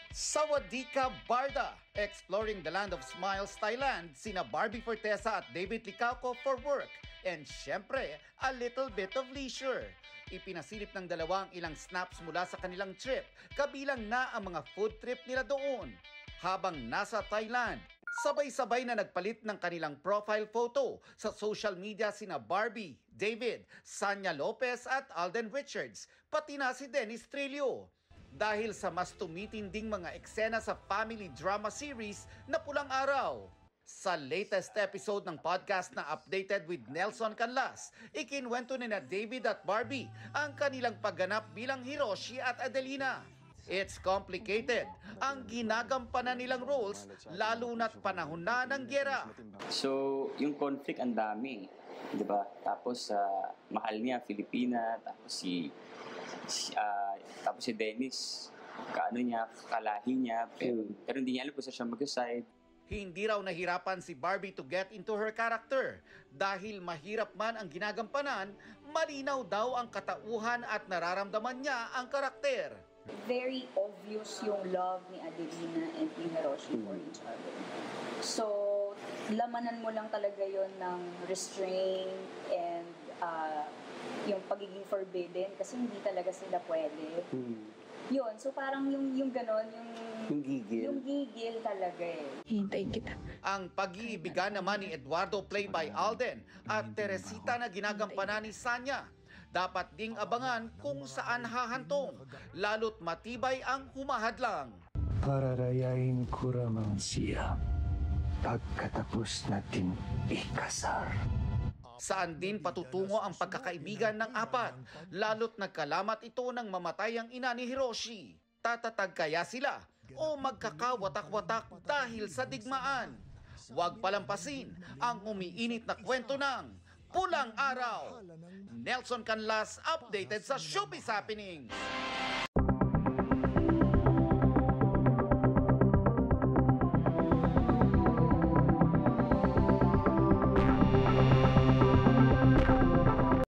Sawadika Barda, exploring the land of smiles, Thailand, sina Barbie Fortesa at David Licauco for work. And syempre, a little bit of leisure. Ipinasilip ng dalawang ilang snaps mula sa kanilang trip, kabilang na ang mga food trip nila doon. Habang nasa Thailand, sabay-sabay na nagpalit ng kanilang profile photo sa social media sina Barbie, David, Sanya Lopez at Alden Richards, pati na si Dennis Trillo. Dahil sa mas tumitinding mga eksena sa family drama series na Pulang Araw. Sa latest episode ng podcast na Updated with Nelson Canlas, ikinwento ni na David at Barbie ang kanilang pagganap bilang Hiroshi at Adelina. It's complicated ang ginagampanan nilang roles lalo na't panahon na ng gyera. So, yung conflict ang dami, 'di ba? Tapos mahal niya Filipina, tapos si Dennis, kalahi niya, pero hindi niya alam kung saan siya mag-decide. Hindi raw nahirapan si Barbie to get into her character dahil mahirap man ang ginagampanan, malinaw daw ang katauhan at nararamdaman niya ang karakter. Very obvious yung love ni Adelina and ni Hiroshi for each other. So, lamanan mo lang talaga yon ng restraint and yung pagiging forbidden kasi hindi talaga sila pwede. Yun, so parang yung ganon, yung gigil talaga eh. Hintayin kita. Ang pag-iibigan naman ni Eduardo play by Alden at Teresita na ginagampanan ni Sanya. Dapat ding abangan kung saan hahantong, lalo't matibay ang humahadlang. Pararayain ko ramang siya pagkatapos natin ikasar. Saan din patutungo ang pagkakaibigan ng apat, lalo't nagkalamat ito nang mamatay ang ina ni Hiroshi. Tatatag kaya sila o magkakawatak-watak dahil sa digmaan? Huwag palampasin ang umiinit na kwento ng Pulang Araw. Nelson Canlas, updated sa Showbiz Happenings.